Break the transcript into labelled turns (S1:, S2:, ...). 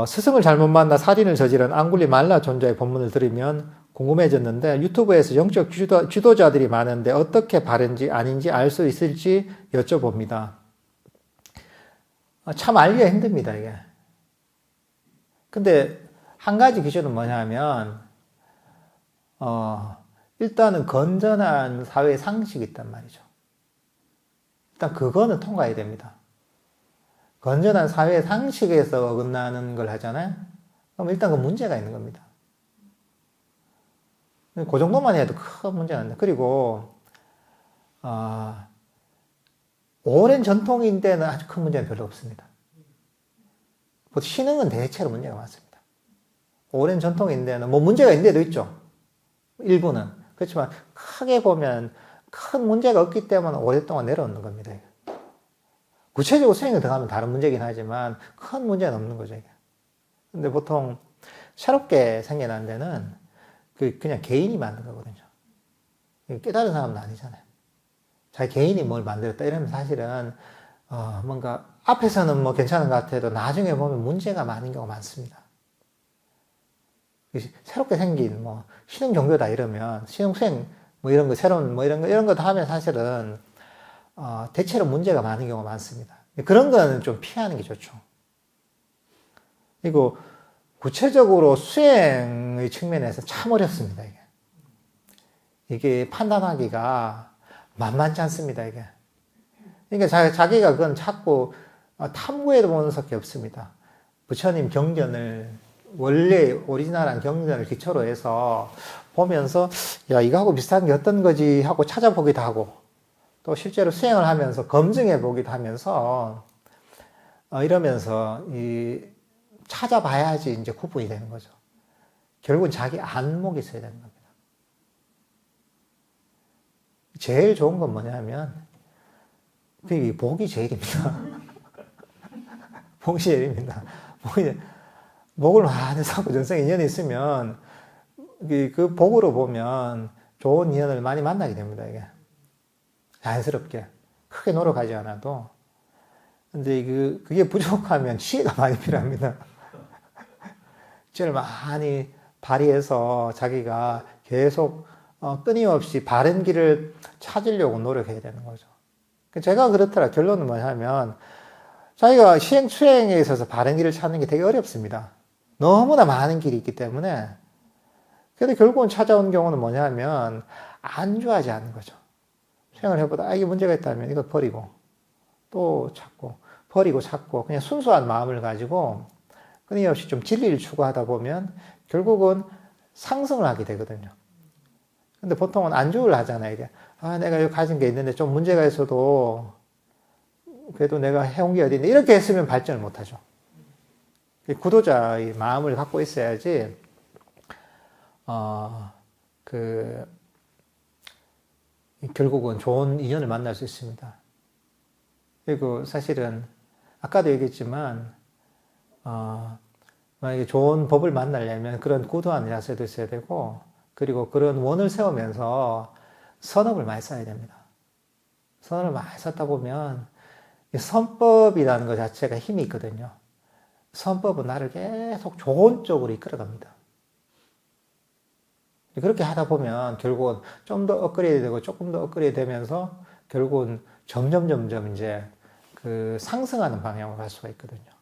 S1: 스승을 잘못 만나 살인을 저지른 앙굴리 말라 존자의 본문을 들으면 궁금해졌는데 유튜브에서 영적 지도자들이 많은데 어떻게 바른지 아닌지 알 수 있을지 여쭤봅니다. 참 알기가 힘듭니다, 이게. 근데 한 가지 기준은 뭐냐면 일단은 건전한 사회 상식이 있단 말이죠. 일단 그거는 통과해야 됩니다. 건전한 사회 상식에서 어긋나는 걸 하잖아요. 그럼 일단 그 문제가 있는 겁니다. 그 정도만 해도 큰 문제는 안 돼. 그리고 오랜 전통인데는 아주 큰 문제는 별로 없습니다. 신흥은 대체로 문제가 많습니다. 오랜 전통인데는 뭐 문제가 있는데도 있죠. 일부는. 그렇지만 크게 보면 큰 문제가 없기 때문에 오랫동안 내려오는 겁니다. 구체적으로 수행에 들어가면 다른 문제긴 하지만 큰 문제는 없는 거죠. 근데 보통 새롭게 생겨난 데는 그냥 개인이 만든 거거든요. 깨달은 사람은 아니잖아요. 자기 개인이 뭘 만들었다 이러면 사실은 뭔가 앞에서는 뭐 괜찮은 것 같아도 나중에 보면 문제가 많은 경우가 많습니다. 새롭게 생긴 뭐 신흥 종교다 이러면 신흥 수행 뭐 이런 거 새로운 뭐 이런 거 다 하면 사실은 대체로 문제가 많은 경우가 많습니다. 그런 거는 좀 피하는 게 좋죠. 그리고 구체적으로 수행의 측면에서 참 어렵습니다, 이게. 이게 판단하기가 만만치 않습니다, 이게. 그러니까 자기가 그건 자꾸 탐구해 보는 수밖에 없습니다. 부처님 경전을 원래 오리지널한 경전을 기초로 해서 보면서 야 이거하고 비슷한 게 어떤 거지 하고 찾아보기도 하고 또 실제로 수행을 하면서 검증해 보기도 하면서 이러면서 찾아봐야지 이제 구분이 되는 거죠. 결국은 자기 안목이 있어야 되는 겁니다. 제일 좋은 건 뭐냐면 복이 제일입니다. 복이 제일입니다. 복을 많이 사고 전생 인연이 있으면 그 복으로 보면 좋은 인연을 많이 만나게 됩니다. 이게 자연스럽게 크게 노력하지 않아도. 근데 그게 부족하면 지혜가 많이 필요합니다. 지혜를 많이 발휘해서 자기가 계속 끊임없이 바른 길을 찾으려고 노력해야 되는 거죠. 제가 그렇더라. 결론은 뭐냐면 자기가 수행에 있어서 바른 길을 찾는 게 되게 어렵습니다. 너무나 많은 길이 있기 때문에. 근데 결국은 찾아온 경우는 뭐냐면 안주하지 않는 거죠. 수행을 해보다 이게 문제가 있다면 이거 버리고 또 찾고 버리고 찾고 그냥 순수한 마음을 가지고 끊임없이 좀 진리를 추구하다 보면 결국은 상승을 하게 되거든요. 근데 보통은 안주를 하잖아요. 이게. 내가 여기 가진 게 있는데 좀 문제가 있어도 그래도 내가 해온 게 어디 있는데 이렇게 했으면 발전을 못 하죠. 구도자의 마음을 갖고 있어야지 결국은 좋은 인연을 만날 수 있습니다. 그리고 사실은 아까도 얘기했지만 만약에 좋은 법을 만나려면 그런 고도한 자세도 있어야 되고 그리고 그런 원을 세우면서 선업을 많이 써야 됩니다. 선업을 많이 썼다 보면 선법이라는 것 자체가 힘이 있거든요. 선법은 나를 계속 좋은 쪽으로 이끌어갑니다. 그렇게 하다 보면 결국은 좀 더 업그레이드 되고 조금 더 업그레이드 되면서 결국은 점점 이제 상승하는 방향으로 갈 수가 있거든요.